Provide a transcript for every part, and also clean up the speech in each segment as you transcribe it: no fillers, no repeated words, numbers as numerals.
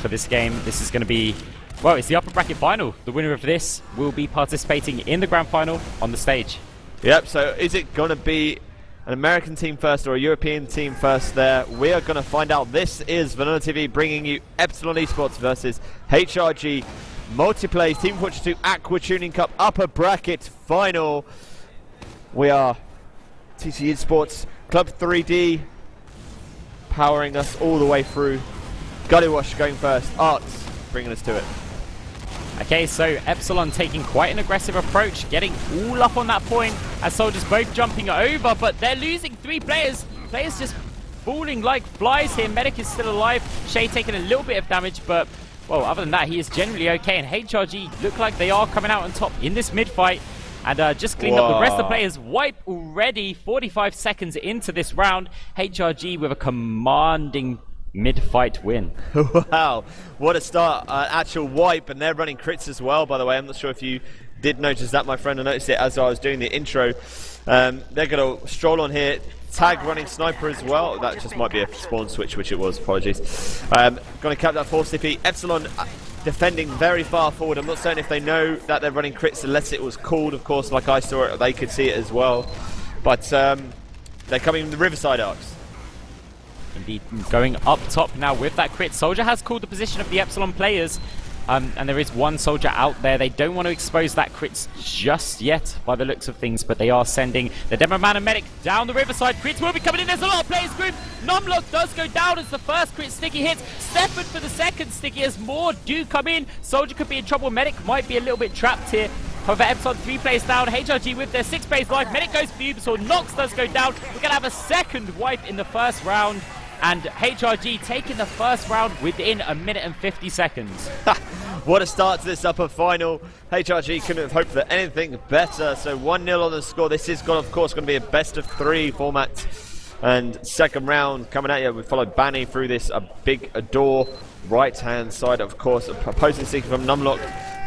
for this game. This is going to be, well, it's the upper bracket final. The winner of this will be participating in the grand final on the stage. Yep, so is it going to be an American team first or a European team first there? We are going to find out. This is VanillaTV bringing you Epsilon Esports versus HRG Multiplays Team Fortress 2 Aqua Tuning Cup upper bracket final. We are TC Esports Club 3D powering us all the way through. Gullywash going first. Arx bringing us to it. Okay, so Epsilon taking quite an aggressive approach, getting all up on that point as Soldiers both jumping over, but they're losing 3 players. Players just falling like flies here. Medic is still alive. Shay taking a little bit of damage, but, well, other than that, he is generally okay. And HRG look like they are coming out on top in this mid-fight. And just cleaned up the rest of the players. Wipe already 45 seconds into this round. HRG with a commanding mid-fight win. Wow, what a start. Actual wipe, and they're running crits as well, by the way. I'm not sure if you did notice that, my friend. I noticed it as I was doing the intro. They're going to stroll on here. Tag running sniper as well. That just might be a spawn switch, which it was. Apologies. Going to cap that 4 CP. Epsilon defending very far forward. I'm not saying if they know that they're running crits unless it was called, of course, like I saw it, they could see it as well. But they're coming from the Riverside Arcs. Indeed, going up top now with that crit. Soldier has called the position of the Epsilon players, and there is one soldier out there. They don't want to expose that crits just yet by the looks of things, but they are sending the Demo Man and Medic down the Riverside. Crits will be coming in. There's a lot of players group. Numlock does go down as the first crit sticky hits. Stefan for the second sticky as more do come in. Soldier could be in trouble. Medic might be a little bit trapped here. However, Epsilon 3 players down. HRG with their 6 players live. Medic goes Fubesaur. Nox does go down. We're going to have a second wipe in the first round. And HRG taking the first round within a minute and 50 seconds. What a start to this upper final. HRG couldn't have hoped for anything better. So 1-0 on the score. This is, of course, going to be a best of 3 format. And second round coming at you. We followed Banny through this big door. Right-hand side, of course, opposing seeking from Numlock.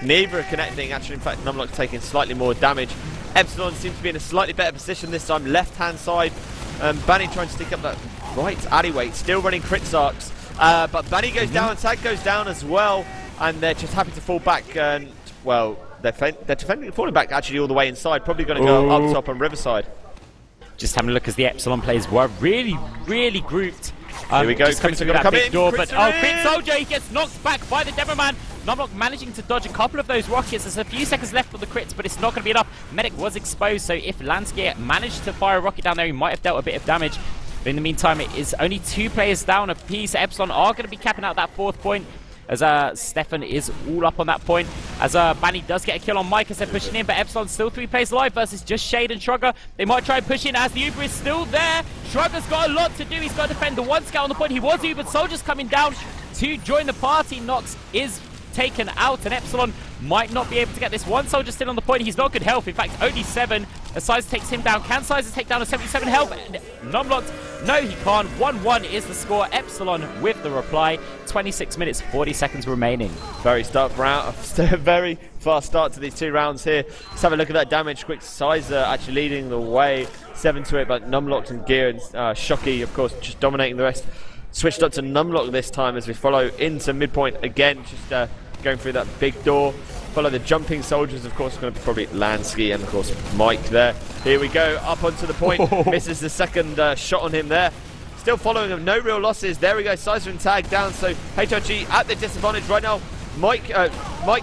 Neither are connecting. Actually, in fact, Numlock taking slightly more damage. Epsilon seems to be in a slightly better position this time. Left-hand side. Banny trying to stick up that right alleyway, still running crit Arx, but Banny goes down, Tag goes down as well, and they're just happy to fall back. And well, they're defending, falling back actually all the way inside. Probably going to go up top on Riverside. Just having a look as the Epsilon players were really grouped. Here we go. Crits are going to come in. Door, but Crit Soldier, he gets knocked back by the Demo Man. Numlock managing to dodge a couple of those rockets. There's a few seconds left on the crits, but it's not going to be enough. Medic was exposed, so if Lange managed to fire a rocket down there, he might have dealt a bit of damage. But in the meantime, it is only 2 players down apiece. Epsilon are going to be capping out that 4th point, as Stefan is all up on that point. As Banny does get a kill on Mike as they're pushing in, but Epsilon's still 3 players alive versus just Shade and Shrugger. They might try and push in as the Uber is still there. Shrugger's got a lot to do. He's got to defend the 1 scout on the point. He was Uber. Soldiers coming down to join the party. Nox is taken out, and Epsilon might not be able to get this. 1 soldier still on the point. He's not good health. In fact, only 7. As Size takes him down. Can Size take down a 77 health? Numlock, no, he can't. 1-1 is the score. Epsilon with the reply. 26 minutes, 40 seconds remaining. Very very fast start to these 2 rounds here. Let's have a look at that damage. Quick Sizer actually leading the way. 7-8, but Numlock and Gear and Shocky, of course, just dominating the rest. Switched up to Numlock this time as we follow into midpoint again, just going through that big door. Follow the jumping soldiers, of course, going to be probably Lange and, of course, Mike there. Here we go, up onto the point. Misses the second shot on him there. Still following him, no real losses. There we go, Sizer and Tag down, so HRG at the disadvantage right now. Mike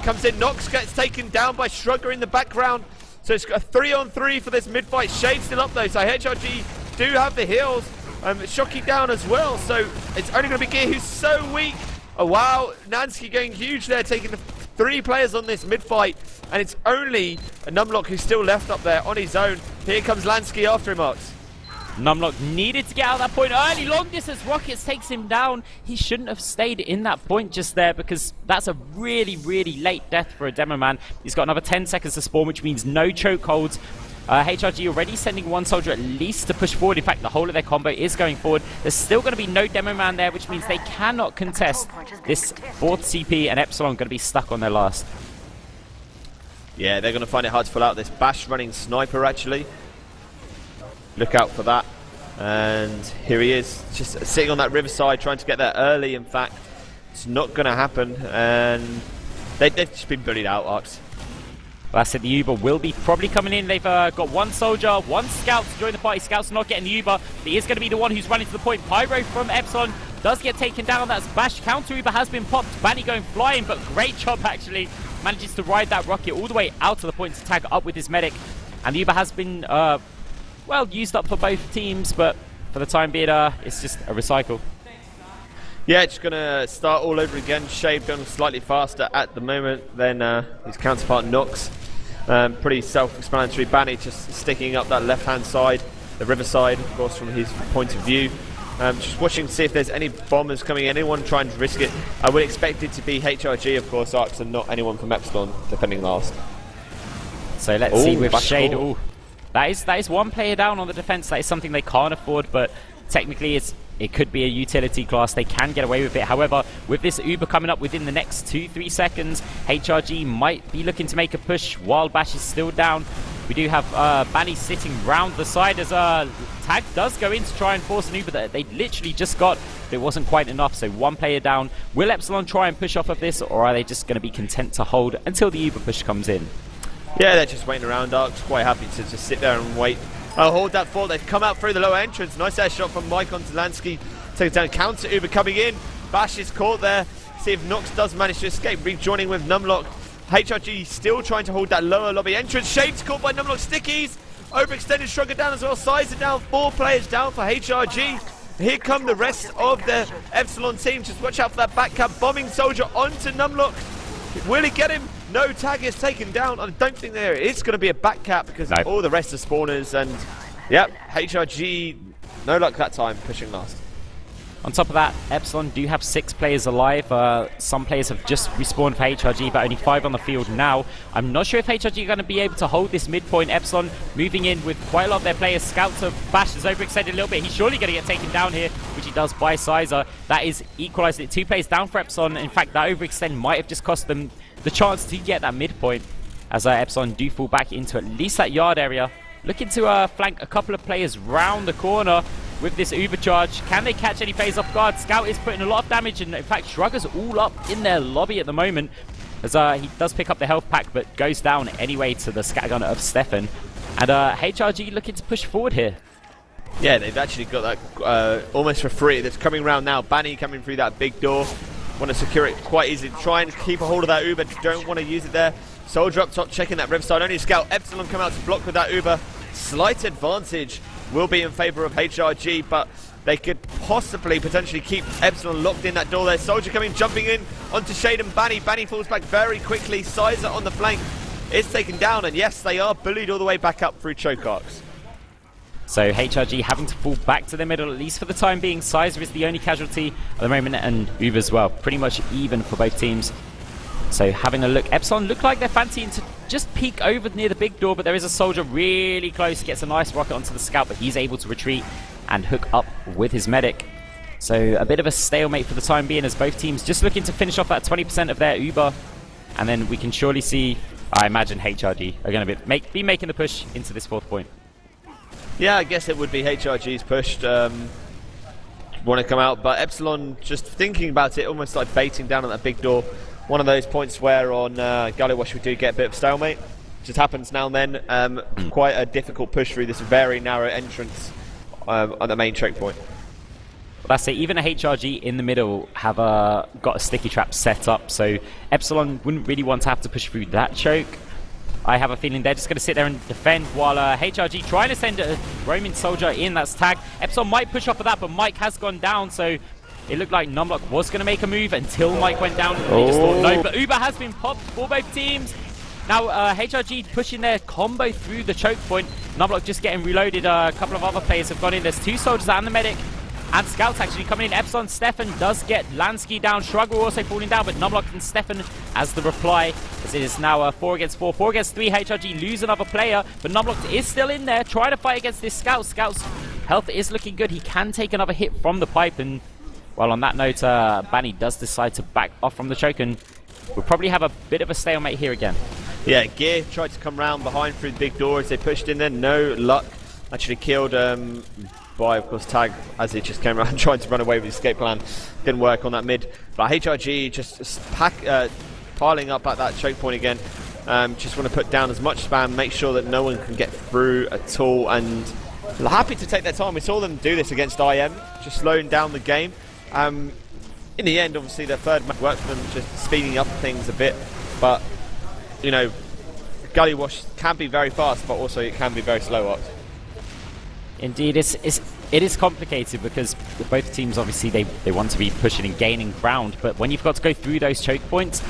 comes in, Nox gets taken down by Shrugger in the background. So it's a 3-on-3 for this mid-fight. Shade still up though, so HRG do have the heals. Shocky down as well, so it's only going to be Gear who's so weak. Oh wow, Nansky going huge there, taking the 3 players on this mid-fight, and it's only a Numlock who's still left up there on his own. Here comes Lansky after him, Arx. Numlock needed to get out of that point early. Long distance rockets takes him down. He shouldn't have stayed in that point just there, because that's a really late death for a Demo Man. He's got another 10 seconds to spawn, which means no chokeholds. HRG already sending 1 soldier at least to push forward. In fact, the whole of their combo is going forward. There's still going to be no Demo Man there, which means they cannot contest this 4th CP, and Epsilon going to be stuck on their last. Yeah, they're going to find it hard to pull out this Bash running sniper, actually. Look out for that. And here he is, just sitting on that Riverside, trying to get there early, in fact, It's not going to happen, and they've just been bullied out, Arx. Well, that's it. The Uber will be probably coming in. They've got one soldier, one scout to join the party. Scout's not getting the Uber. He is going to be the one who's running to the point. Pyro from Epsilon does get taken down. That's Bash. Counter Uber has been popped. Banny going flying, but great job actually. Manages to ride that rocket all the way out to the point to tag up with his medic. And the Uber has been, well, used up for both teams, but for the time being, it's just a recycle. Yeah, just going to start all over again. Shade going slightly faster at the moment than his counterpart Nox. Pretty self-explanatory. Banny just sticking up that left-hand side, the riverside, of course, from his point of view. Just watching to see if there's any bombers coming, anyone trying to risk it. I would expect it to be HRG, of course, Arx, and not anyone from Epsilon defending last. So let's see with Shade. Ooh, that is one player down on the defense. That is something they can't afford, but technically it could be a utility class. They can get away with it. However, with this Uber coming up within the next 2-3 seconds, HRG might be looking to make a push while Bash is still down. We do have Banny sitting round the side as Tag does go in to try and force an Uber that they literally just got, but it wasn't quite enough. So one player down. Will Epsilon try and push off of this, or are they just going to be content to hold until the Uber push comes in? Yeah, they're just waiting around. Arx quite happy to just sit there and wait. Hold that fort. They've come out through the lower entrance. Nice air shot from Mike onto Lansky. Takes down counter Uber coming in. Bash is caught there. See if Nox does manage to escape. Rejoining with Numlock. HRG still trying to hold that lower lobby entrance. Shade's caught by Numlock stickies. Overextended Shrugger down as well. Sizer down. 4 players down for HRG. Here come the rest of the Epsilon team. Just watch out for that back cab. Bombing soldier onto Numlock. Will he get him? No, Tag is taken down. I don't think there is going to be a back cap because all the rest are spawners. And, yep, HRG, no luck that time, pushing last. On top of that, Epsilon do have 6 players alive. Some players have just respawned for HRG, but only 5 on the field now. I'm not sure if HRG are going to be able to hold this midpoint. Epsilon moving in with quite a lot of their players. Scout to Bash has overextended a little bit. He's surely going to get taken down here, which he does by Sizer. That is equalised it. 2 players down for Epsilon. In fact, that overextend might have just cost them the chance to get that midpoint, as Epsilon do fall back into at least that yard area. Looking to flank a couple of players round the corner with this Uber charge. Can they catch any players off guard? Scout is putting a lot of damage, and in fact Shrugger's all up in their lobby at the moment, as he does pick up the health pack but goes down anyway to the scattergun of Stefan. And HRG looking to push forward here. Yeah, they've actually got that almost for free. That's coming round now. Banny coming through that big door. Want to secure it quite easily. Try and keep a hold of that Uber. Don't want to use it there. Soldier up top checking that riverside. Only Scout. Epsilon come out to block with that Uber. Slight advantage will be in favour of HRG, but they could possibly potentially keep Epsilon locked in that door there. Soldier coming, jumping in onto Shade and Banny. Banny falls back very quickly. Sizer on the flank is taken down, and yes, they are bullied all the way back up through choke arcs. So HRG having to fall back to the middle, at least for the time being. Sizer is the only casualty at the moment, and Uber as well. Pretty much even for both teams. So having a look, Epsilon look like they're fancying to just peek over near the big door, but there is a soldier really close, gets a nice rocket onto the scout, but he's able to retreat and hook up with his medic. So a bit of a stalemate for the time being, as both teams just looking to finish off that 20% of their Uber. And then we can surely see, I imagine HRG are going to be making the push into this 4th point. Yeah, I guess it would be HRG's pushed. Want to come out, but Epsilon just thinking about it, almost like baiting down on that big door. One of those points where on Gullywash we do get a bit of stalemate. Just happens now and then. Quite a difficult push through this very narrow entrance on the main choke point. Well, that's it. Even a HRG in the middle have got a sticky trap set up, so Epsilon wouldn't really want to have to push through that choke. I have a feeling they're just going to sit there and defend while HRG trying to send a roaming soldier in. That's Tag. Epsilon might push off of that, but Mike has gone down, so it looked like Numlock was going to make a move until Mike went down. And they just thought no, but Uber has been popped for both teams. Now HRG pushing their combo through the choke point. Numlock just getting reloaded. A couple of other players have gone in. There's 2 soldiers and the medic. And Scouts actually coming in. Epsilon, Stefan does get Lansky down. Shrugger also falling down, but Numlock and Stefan as the reply. As it is now 4 against 4. 4 against 3. HRG lose another player, but Numlock is still in there trying to fight against this Scout. Scout's health is looking good. He can take another hit from the pipe, and well, on that note, Banny does decide to back off from the choke, and we'll probably have a bit of a stalemate here again. Yeah, Gear tried to come round behind through the big door as they pushed in there. No luck. Actually killed by, of course, Tag, as he just came around trying to run away with his escape plan. Didn't work on that mid. But HRG just piling up at that choke point again. Just want to put down as much spam, make sure that no one can get through at all, and happy to take their time. We saw them do this against IM, just slowing down the game. In the end, obviously, their third match worked for them, just speeding up things a bit. But, you know, Gullywash can be very fast, but also it can be very slow up. Indeed, it is complicated because both teams, obviously, they want to be pushing and gaining ground, but when you've got to go through those choke points,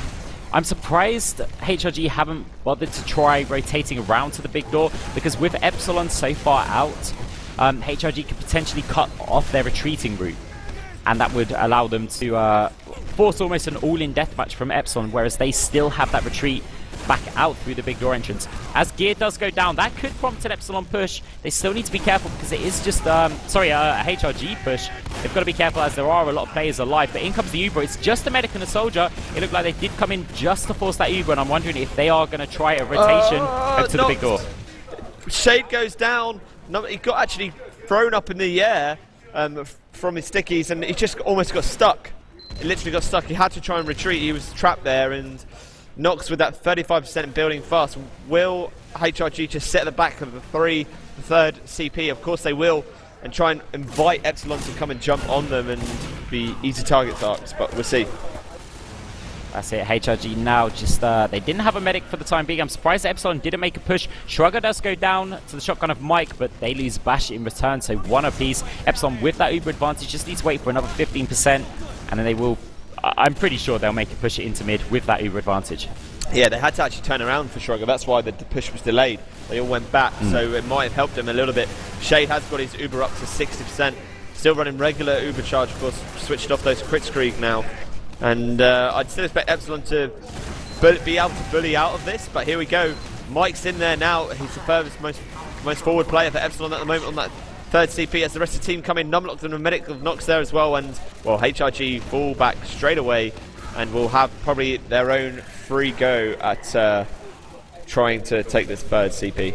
I'm surprised HRG haven't bothered to try rotating around to the big door, because with Epsilon so far out, HRG could potentially cut off their retreating route, and that would allow them to force almost an all-in deathmatch from Epsilon, whereas they still have that retreat back out through the big door entrance. As gear does go down, that could prompt an Epsilon push. They still need to be careful because it is just, a HRG push. They've got to be careful as there are a lot of players alive. But in comes the Uber. It's just a medic and a soldier. It looked like they did come in just to force that Uber, and I'm wondering if they are going to try a rotation to the big door. Shade goes down. No, he got actually thrown up in the air from his stickies, and he just almost got stuck. He literally got stuck. He had to try and retreat. He was trapped there, and Nox with that 35% building fast. Will HRG just set the back of the third CP? Of course they will, and try and invite Epsilon to come and jump on them and be easy targets Arx, but we'll see. That's it, HRG now just, they didn't have a medic for the time being. I'm surprised that Epsilon didn't make a push. Shrugger does go down to the shotgun of Mike, but they lose Bash in return, so one apiece. Epsilon with that Uber advantage just needs to wait for another 15%, and then they will, I'm pretty sure they'll make a push it into mid with that Uber advantage. Yeah, they had to actually turn around for Shrugger. That's why the push was delayed. They all went back, so it might have helped him a little bit. Shade has got his Uber up to 60%. Still running regular Uber charge, of course, switched off those crit streak now. And I'd still expect Epsilon to be able to bully out of this, but here we go. Mike's in there now. He's the furthest, most forward player for Epsilon at the moment on that third CP, as the rest of the team come in. Numlocked and a medic of Nox there as well, and, well, HRG fall back straight away and will have probably their own free go at trying to take this third CP.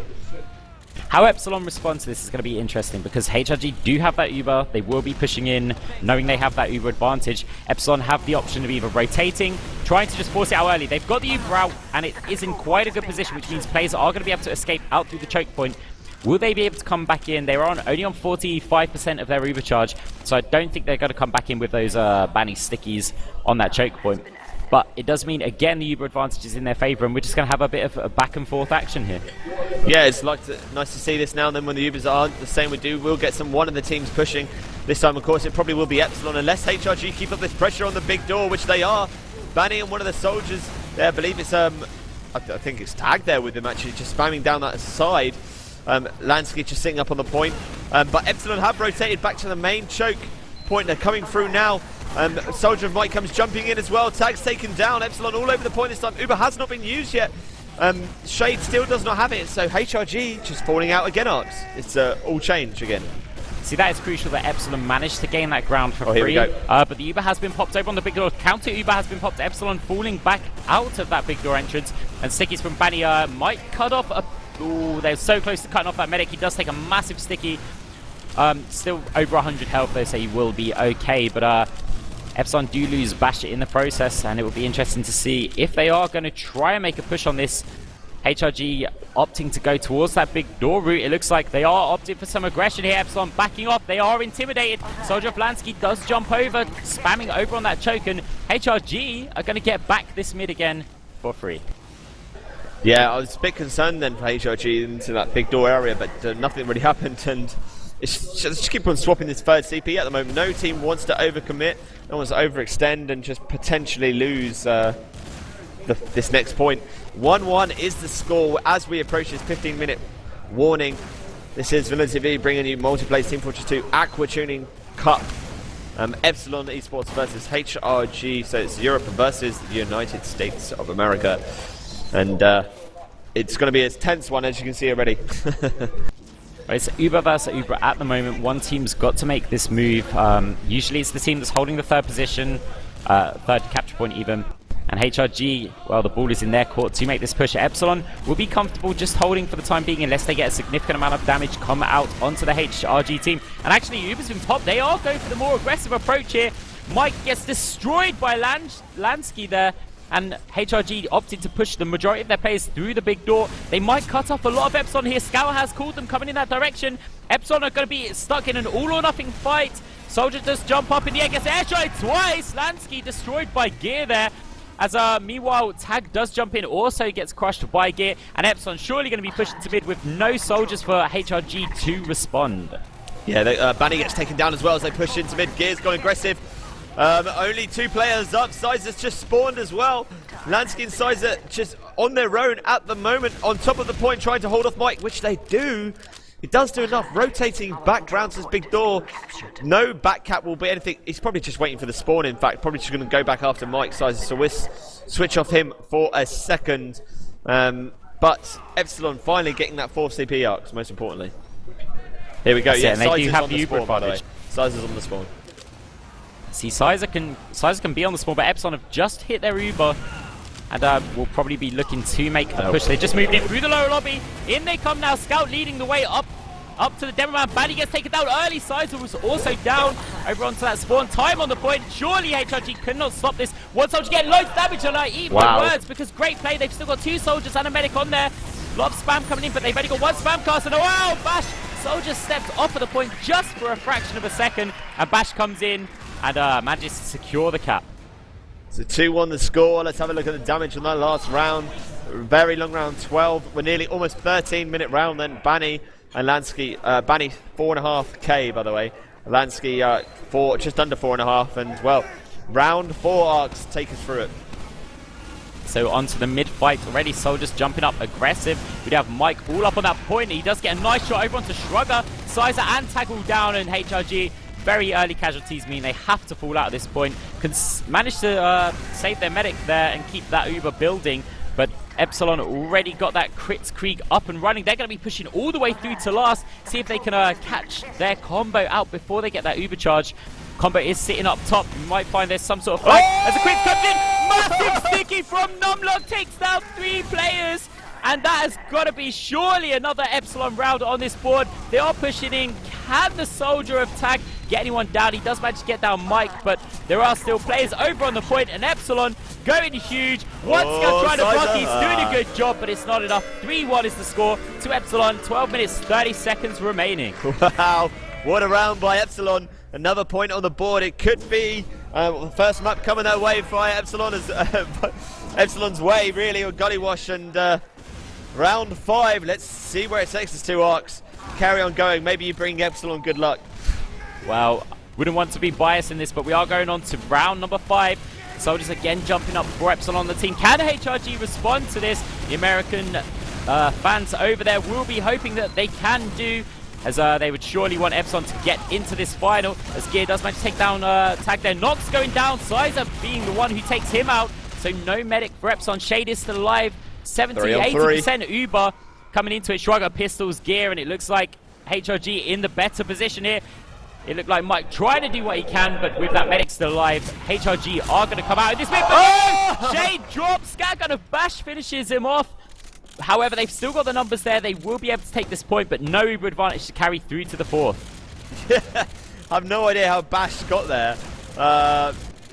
How Epsilon responds to this is going to be interesting, because HRG do have that Uber. They will be pushing in, knowing they have that Uber advantage. Epsilon have the option of either rotating, trying to just force it out early. They've got the Uber out, and it is in quite a good position, which means players are going to be able to escape out through the choke point. Will they be able to come back in? They're only on 45% of their Uber charge, so I don't think they're going to come back in with those Banny stickies on that choke point. But it does mean, again, the Uber advantage is in their favour, and we're just going to have a bit of a back and forth action here. Yeah, it's nice to see this now and then when the Ubers aren't the same. We'll get one of the teams pushing. This time, of course, it probably will be Epsilon, unless HRG keep up this pressure on the big door, which they are. Banny and one of the soldiers there, I believe it's, I think it's Tag there with him, actually, just spamming down that side. Lansky just sitting up on the point. But Epsilon have rotated back to the main choke point. They're coming through now. Soldier of Mike comes jumping in as well. Tag's taken down. Epsilon all over the point this time. Uber has not been used yet. Shade still does not have it, so HRG just falling out again, Arx. It's all change again. See, that is crucial that Epsilon managed to gain that ground for free. Here we go. But the Uber has been popped over on the big door. Counter Uber has been popped. Epsilon falling back out of that big door entrance. And stickies from Banny might cut off a... Ooh, they're so close to cutting off that medic. He does take a massive sticky. Still over 100 health, though, so he will be okay. But Epsilon do lose Bash in the process, and it will be interesting to see if they are going to try and make a push on this. HRG opting to go towards that big door route. It looks like they are opting for some aggression here. Epsilon backing off. They are intimidated. Soldier of Lansky does jump over, spamming over on that choke, and HRG are going to get back this mid again for free. Yeah, I was a bit concerned then for HRG into that big door area, but nothing really happened, and it's just keep on swapping this third CP at the moment. No team wants to overcommit, no one wants to overextend and just potentially lose this next point. 1-1 is the score as we approach this 15-minute warning. This is VanillaTV bringing you Multiplayer Team Fortress 2 Aqua Tuning Cup. Epsilon Esports versus HRG, so it's Europe versus the United States of America. And it's going to be a tense one, as you can see already. It's Uber versus Uber at the moment. One team's got to make this move. Usually it's the team that's holding the third position, third capture point even. And HRG, well, the ball is in their court to make this push. Epsilon will be comfortable just holding for the time being unless they get a significant amount of damage come out onto the HRG team. And actually, Uber's been popped. They are going for the more aggressive approach here. Mike gets destroyed by Lange there. And HRG opted to push the majority of their players through the big door. They might cut off a lot of Epsilon here. Scout has called them coming in that direction. Epsilon are going to be stuck in an all-or-nothing fight. Soldier does jump up in the air, gets airstrike twice. Lange destroyed by Gear there. As meanwhile, Tag does jump in, also gets crushed by Gear. And Epsilon surely going to be pushed into mid with no soldiers for HRG to respond. Yeah, Banny gets taken down as well as they push into mid. Gear's gone aggressive. Only 2 players up. Sizer's just spawned as well. Lansky and Sizer just on their own at the moment, on top of the point, trying to hold off Mike, which they do. It does do enough, rotating back round to this big door. No back cap will be anything. He's probably just waiting for the spawn, in fact. Probably just going to go back after Mike Sizer, so we'll switch off him for a second. But Epsilon finally getting that 4th CP Arx, most importantly. Here we go. Yeah, Sizer's they do have on the spawn, by the way. Sizer's on the spawn. See, Sizer can be on the spawn, but Epsilon have just hit their Uber. And will probably be looking to make a push. They just moved in through the lower lobby. In they come now. Scout leading the way up to the demo man. Banny gets taken down early. Sizer was also down over onto that spawn. Time on the point. Surely HRG cannot stop this. One soldier getting loads of damage, and I eat my words because great play. They've still got 2 soldiers and a medic on there. A lot of spam coming in, but they've only got 1 spam cast. And wow, Bash soldier stepped off of the point just for a fraction of a second. And Bash comes in and manages to secure the cap. So 2-1 the score. Let's have a look at the damage on that last round. Very long round 12. We're nearly almost 13-minute round then. Banny and Lansky. Banny 4.5k by the way. Lansky just under 4.5. And well, round 4 Arx take us through it. So onto the mid fight already. Soldiers jumping up aggressive. We have Mike all up on that point. He does get a nice shot over onto Shrugger. Sizer and Tag all down, and HRG. Very early casualties mean they have to fall out at this point. Can manage to save their medic there and keep that Uber building. But Epsilon already got that Crits Krieg up and running. They're going to be pushing all the way through to last. See if they can catch their combo out before they get that Uber charge. Combo is sitting up top. You might find there's some sort of fight. As a Crits comes in, massive sticky from Numlock takes down 3 players. And that has got to be surely another Epsilon round on this board. They are pushing in. Can the soldier of Tag get anyone down? He does manage to get down Mike, but there are still players over on the point. And Epsilon going huge. One Scout trying to block. He's doing a good job, but it's not enough. 3-1 is the score to Epsilon. 12 minutes, 30 seconds remaining. Wow, what a round by Epsilon. Another point on the board. It could be the first map coming their way for Epsilon. Epsilon's way, really, with Gullywash and... round 5, let's see where it takes us to Arx. Carry on going, maybe you bring Epsilon good luck. Well, wouldn't want to be biased in this, but we are going on to round number 5. Soldiers again jumping up for Epsilon on the team. Can HRG respond to this? The American fans over there will be hoping that they can do, as they would surely want Epsilon to get into this final. As Gear does manage to take down Tag there. Nox going down, Sizer being the one who takes him out. So no medic for Epsilon. Shade is still alive. 70-80% Uber coming into it. Shrugger, pistols, Gear, and it looks like HRG in the better position here. It looked like Mike trying to do what he can, but with that medic still alive, HRG are going to come out in this bit. Shade drops, Scat gun of Bash finishes him off. However, they've still got the numbers there. They will be able to take this point, but no Uber advantage to carry through to the 4th. I have no idea how Bash got there.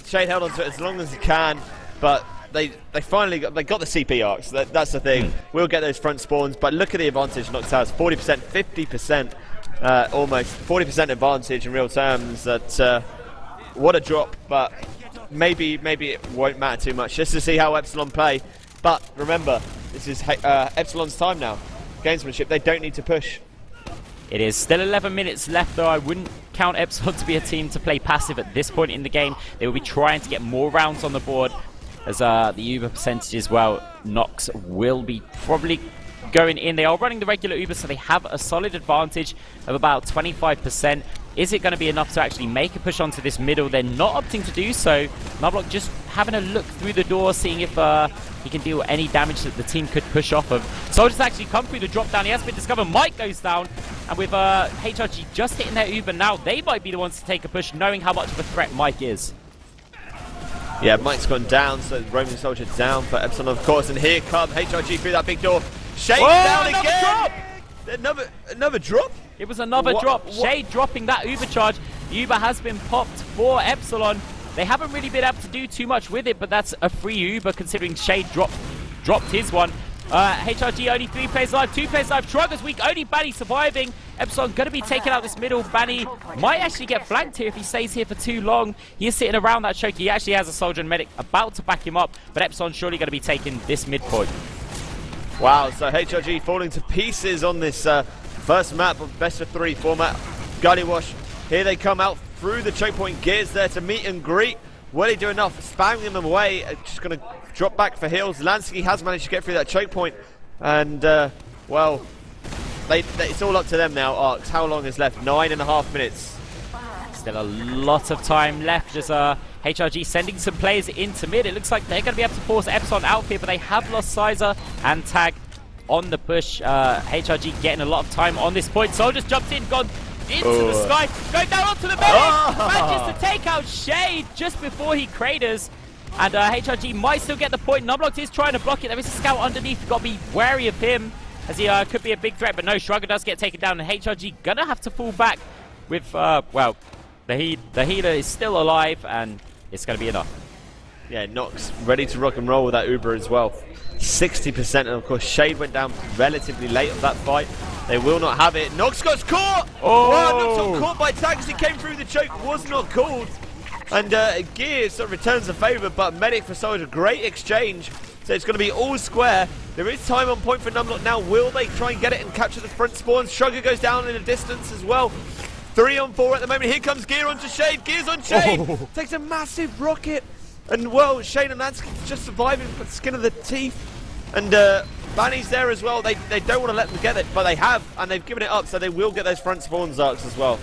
Shade held on to it as long as he can, but they finally got the CP Arx. That's the thing. We'll get those front spawns, but look at the advantage Nox has. 40%, 50%, almost 40% advantage in real terms. That what a drop, but maybe it won't matter too much. Just to see how Epsilon play. But remember, this is Epsilon's time now. Gamesmanship, they don't need to push. It is still 11 minutes left, though. I wouldn't count Epsilon to be a team to play passive at this point in the game. They will be trying to get more rounds on the board. As the Uber percentage as well, Nox will be probably going in. They are running the regular Uber, so they have a solid advantage of about 25%. Is it going to be enough to actually make a push onto this middle? They're not opting to do so. Numlock just having a look through the door, seeing if he can deal any damage that the team could push off of. Soldiers actually come through the drop down. He has been discovered. Mike goes down. And with HRG just hitting their Uber now, they might be the ones to take a push, knowing how much of a threat Mike is. Yeah, Mike's gone down, so Roaming Soldier down for Epsilon, of course. And here come HRG through that big door. Shade down again. Another drop? It was another drop. Shade dropping that Uber charge. Uber has been popped for Epsilon. They haven't really been able to do too much with it, but that's a free Uber considering Shade dropped his one. HRG only 3 players alive, 2 players alive. Trugger's weak, only Banny surviving. Epsilon going to be taking out this middle. Banny might actually get flanked here if he stays here for too long. He is sitting around that choke. He actually has a soldier and medic about to back him up, but Epsilon surely going to be taking this midpoint. Wow, so HRG falling to pieces on this first map of best of 3 format. Gullywash, here they come out through the choke point. Gears there to meet and greet. Will he do enough? Spamming them away. Just going to drop back for heals. Lange has managed to get through that choke point. And, well, it's all up to them now, Arx. How long is left? 9.5 minutes. Still a lot of time left as HRG sending some players into mid. It looks like they're going to be able to force Epsilon out here, but they have lost Sizer and Tag on the push. HRG getting a lot of time on this point. Soldiers jumped in, gone into the sky, going down onto the medic, manages to take out Shade just before he craters, and HRG might still get the point. Numlocked is trying to block it. There is a scout underneath. You've got to be wary of him as he could be a big threat, but no, Shrugger does get taken down, and HRG gonna have to fall back with, well, the healer is still alive, and it's gonna be enough. Yeah, Nox ready to rock and roll with that Uber as well. 60%, and of course Shade went down relatively late of that fight. They will not have it. Nox got caught! Oh! Wow, Nox got caught by Tag as he came through the choke, was not called. And Gear sort of returns the favour, but Medic for Soldier, great exchange. So it's going to be all square. There is time on point for Numlock now. Will they try and get it and capture the front spawns? Shrugger goes down in the distance as well. 3 on 4 at the moment. Here comes Gear onto Shade. Gear's on Shade. Oh. Takes a massive rocket. And, well, Shade and Lange just surviving for the skin of the teeth. And Banny's there as well. They don't want to let them get it, but they have. And they've given it up, so they will get those front spawns Arcs as well.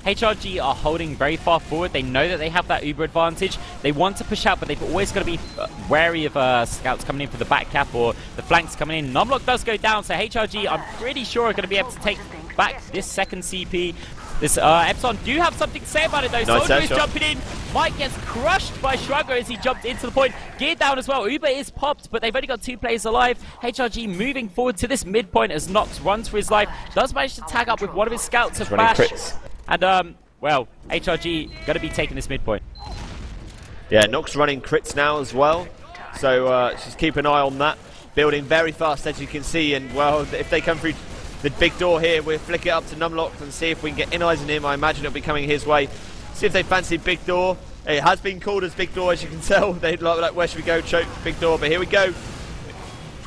HRG are holding very far forward. They know that they have that Uber advantage. They want to push out, but they've always got to be wary of scouts coming in for the back cap or the flanks coming in. Numlock does go down, so HRG, I'm pretty sure, are going to be able to take back this second CP. This Epsilon do have something to say about it though. Nice Soldier is jumping in. Mike gets crushed by Shrugger as he jumped into the point. Gear down as well. Uber is popped, but they've only got 2 players alive. HRG moving forward to this midpoint as Nox runs for his life. Does manage to tag up with one of his scouts of Bash. And, well, HRG going to be taking this midpoint. Yeah, Nox running crits now as well. So just keep an eye on that. Building very fast, as you can see. And, well, if they come through the big door here, we'll flick it up to Numlock and see if we can get in eyes on him. I imagine it'll be coming his way. See if they fancy big door. It has been called as big door, as you can tell. They'd like, where should we go? Choke, big door. But here we go.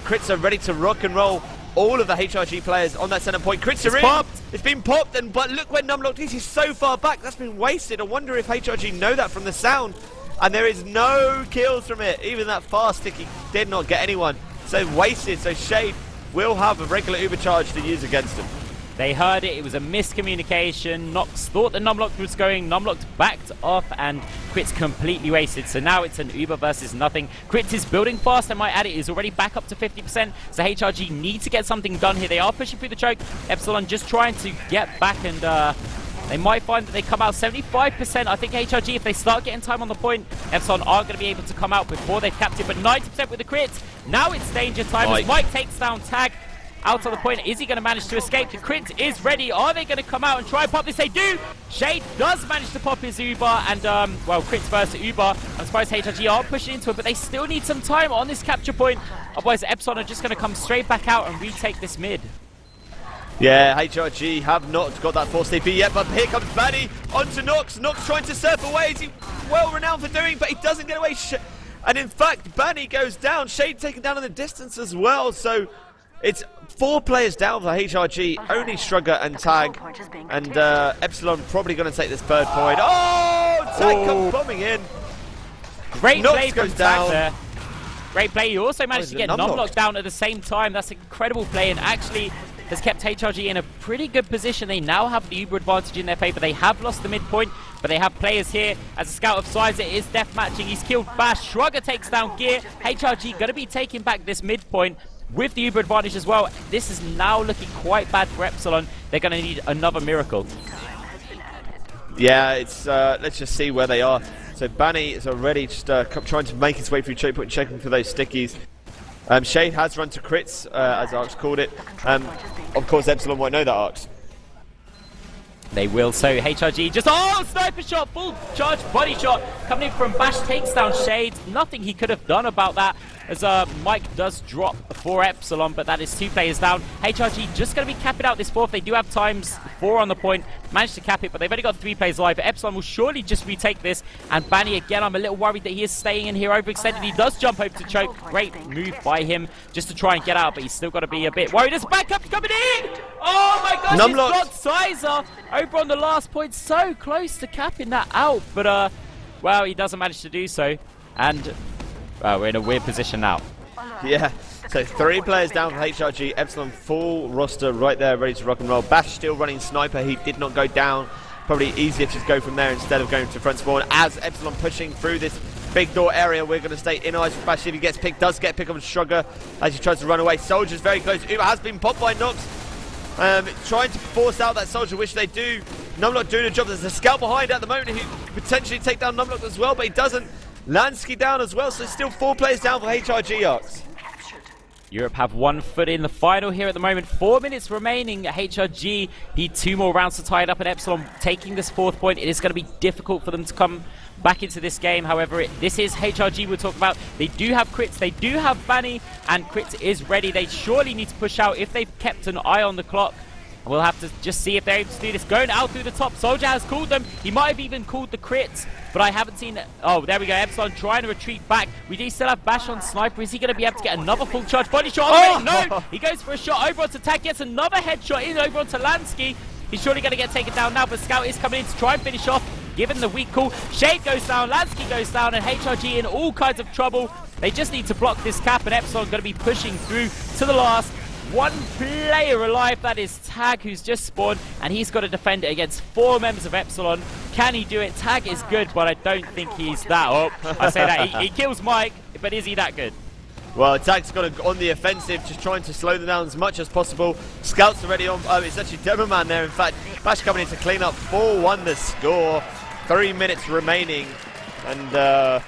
Crits are ready to rock and roll. All of the HRG players on that center point. Crits are in. Popped. It's been popped, but look where Numlock is. He's so far back. That's been wasted. I wonder if HRG know that from the sound. And there is no kills from it. Even that fast stick, he did not get anyone. So wasted. So Shade will have a regular Uber charge to use against him. They heard it. It was a miscommunication. Nox thought that Numlock was going. Numlock backed off, and Crits completely wasted. So now it's an Uber versus nothing. Crits is building fast. I might add it is already back up to 50%. So HRG need to get something done here. They are pushing through the choke. Epsilon just trying to get back, and they might find that they come out 75%. I think HRG, if they start getting time on the point, Epsilon are going to be able to come out before they've capped it. But 90% with the crits. Now it's danger time as Mike takes down Tag. Out on the point, is he going to manage to escape? The crit is ready. Are they going to come out and try and pop this? They do. Shade does manage to pop his Uber, and well, crits versus Uber. I'm surprised HRG are pushing into it, but they still need some time on this capture point. Otherwise, Epsilon are just going to come straight back out and retake this mid. Yeah, HRG have not got that force TP yet, but here comes Banny onto Nox. Nox trying to surf away, as he well renowned for doing, but he doesn't get away. And in fact, Banny goes down. Shade taken down in the distance as well, so it's 4 players down for HRG, only Shrugger and Tag, and Epsilon probably going to take this 3rd point. Oh, Tag comes bombing in. Great Nox play from goes down. Tag there. Great play. You also managed to get Numlock down at the same time. That's an incredible play, and actually has kept HRG in a pretty good position. They now have the Uber advantage in their favor. They have lost the midpoint, but they have players here. As a scout of size, it is death matching. He's killed Bash. Shrugger takes down Gear. HRG going to be taking back this midpoint with the Uber advantage as well. This is now looking quite bad for Epsilon. They're going to need another miracle. Yeah, it's let's just see where they are. So Banny is already just trying to make his way through choke point, checking for those stickies. Shade has run to crits, as Arx called it. Of course, Epsilon won't know that, Arx. They will, so HRG just, sniper shot, full charge body shot, coming in from Bash, takes down Shade. Nothing he could have done about that, as Mike does drop for Epsilon, but that is 2 players down. HRG just going to be capping out this fourth. They do have times 4 on the point, managed to cap it, but they've only got 3 players alive. Epsilon will surely just retake this, and Banny again, I'm a little worried that he is staying in here overextended. He does jump over to choke, great move by him just to try and get out, but he's still got to be a bit worried. His backup's coming in! Oh my gosh, he's got Sizer over on the last point, so close to capping that out, but well, he doesn't manage to do so, and we're in a weird position now. Yeah, so 3 players down for HRG. Epsilon full roster right there, ready to rock and roll. Bash still running sniper. He did not go down. Probably easier to just go from there instead of going to front spawn. As Epsilon pushing through this big door area, we're going to stay in eyes for Bash. If he gets picked, does get picked up on Shrugger as he tries to run away. Soldier's very close. Uber has been popped by Nox. Trying to force out that soldier, which they do. Numlock doing a job. There's a scout behind at the moment who could potentially take down Numlock as well, but he doesn't. Lansky down as well, so still 4 players down for HRG, Arx. Europe have 1 foot in the final here at the moment. 4 minutes remaining. HRG need 2 more rounds to tie it up, and Epsilon taking this 4th point. It is going to be difficult for them to come back into this game. However, this is HRG we'll talk about. They do have crits, they do have Banny, and crits is ready. They surely need to push out if they've kept an eye on the clock. We'll have to just see if they're able to do this. Going out through the top. Soldier has called them. He might have even called the crits, but I haven't seen it. Oh, there we go. Epsilon trying to retreat back. We do still have Bash on sniper. Is he going to be able to get another full charge body shot? Oh, no! He goes for a shot over onto Tag, gets another headshot in over onto Lansky. He's surely going to get taken down now, but Scout is coming in to try and finish off, given the weak call. Shade goes down, Lansky goes down, and HRG in all kinds of trouble. They just need to block this cap, and Epsilon going to be pushing through to the last. 1 player alive, that is Tag, who's just spawned, and he's got to defend it against 4 members of Epsilon. Can he do it? Tag is good, but I don't think he's that. Oh, I say that. He kills Mike, but is he that good? Well, Tag's got on the offensive, just trying to slow them down as much as possible. Scouts already on. Oh, it's actually Demoman there. In fact, Bash coming in to clean up 4-1 the score. 3 minutes remaining, and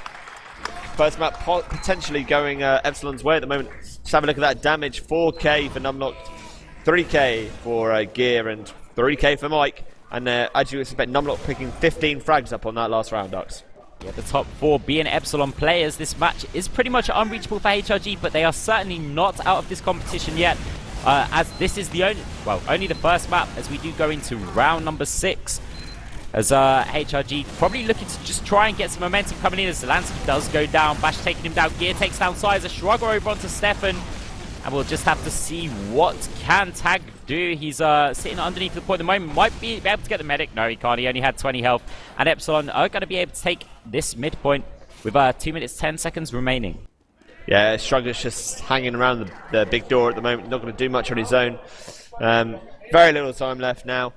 first map potentially going Epsilon's way at the moment. Just have a look at that damage. 4k for Numlock, 3k for Gear, and 3k for Mike. And as you expect, Numlock picking 15 frags up on that last round, Arx. Yeah, the top 4 being Epsilon players. This match is pretty much unreachable for HRG, but they are certainly not out of this competition yet, as this is the only the first map, as we do go into round number 6. As HRG probably looking to just try and get some momentum coming in, as Zelensky does go down. Bash taking him down. Gear takes down Sizer. Shrugger over onto Stefan. And we'll just have to see what can Tag do. He's sitting underneath the point at the moment. Might be able to get the medic. No, he can't. He only had 20 health. And Epsilon are going to be able to take this midpoint with 2 minutes 10 seconds remaining. Yeah, Shrugger's just hanging around the big door at the moment. Not going to do much on his own. Very little time left now.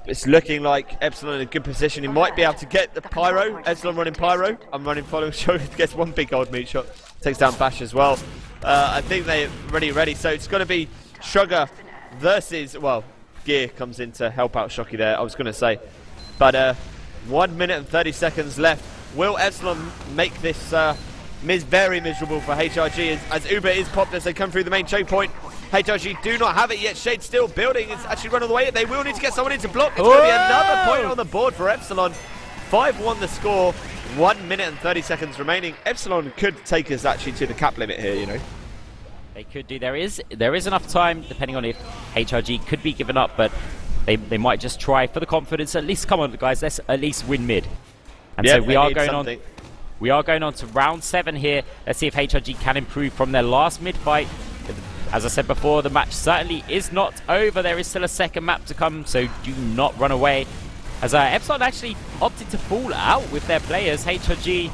It's looking like Epsilon in a good position. He might be able to get the Pyro. Epsilon running Pyro. I'm running following. Shrugger gets 1 big old meat shot. Takes down Bash as well. I think they're ready. So it's going to be Shrugger versus, well, Gear comes in to help out Shocky there, I was going to say. But 1 minute and 30 seconds left. Will Epsilon make this very miserable for HRG as Uber is popped as they come through the main choke point? HRG do not have it yet. Shade still building. It's actually run all the way. They will need to get someone in to block. It's going to be another point on the board for Epsilon. 5-1 the score. 1 minute and 30 seconds remaining. Epsilon could take us actually to the cap limit here, you know. They could do. There is enough time, depending on if HRG could be given up, but they might just try for the confidence. At least, come on, guys, let's at least win mid. And yeah, so we are going on. We are going on to round 7 here. Let's see if HRG can improve from their last mid fight. As I said before, the match certainly is not over. There is still a second map to come, so do not run away. As Epsilon actually opted to fall out with their players. HRG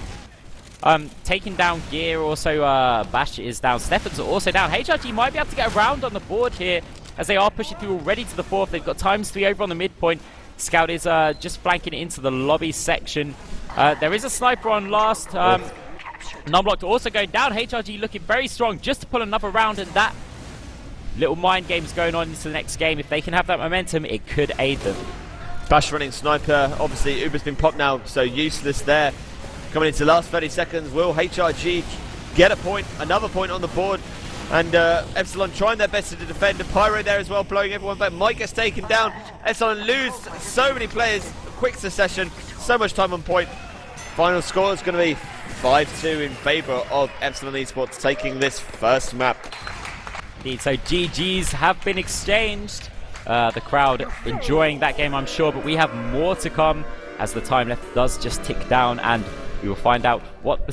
taking down Gear, also Bash is down. Stefan's also down. HRG might be able to get around on the board here, as they are pushing through already to the 4th. They've got ×3 over on the midpoint. Scout is just flanking into the lobby section. There is a sniper on last. Numlock also going down. HRG looking very strong just to pull another round, and that little mind game's going on into the next game. If they can have that momentum, it could aid them. Bash running sniper. Obviously, Uber's been popped now, so useless there. Coming into the last 30 seconds, will HRG get a point, another point on the board? And Epsilon trying their best to defend. The Pyro there as well, blowing everyone back. Mike gets taken down. Epsilon lose so many players, quick succession, so much time on point. Final score is going to be 5-2 in favour of Epsilon Esports taking this first map. Indeed, so GGs have been exchanged. The crowd enjoying that game, I'm sure, but we have more to come as the time left does just tick down, and we will find out what the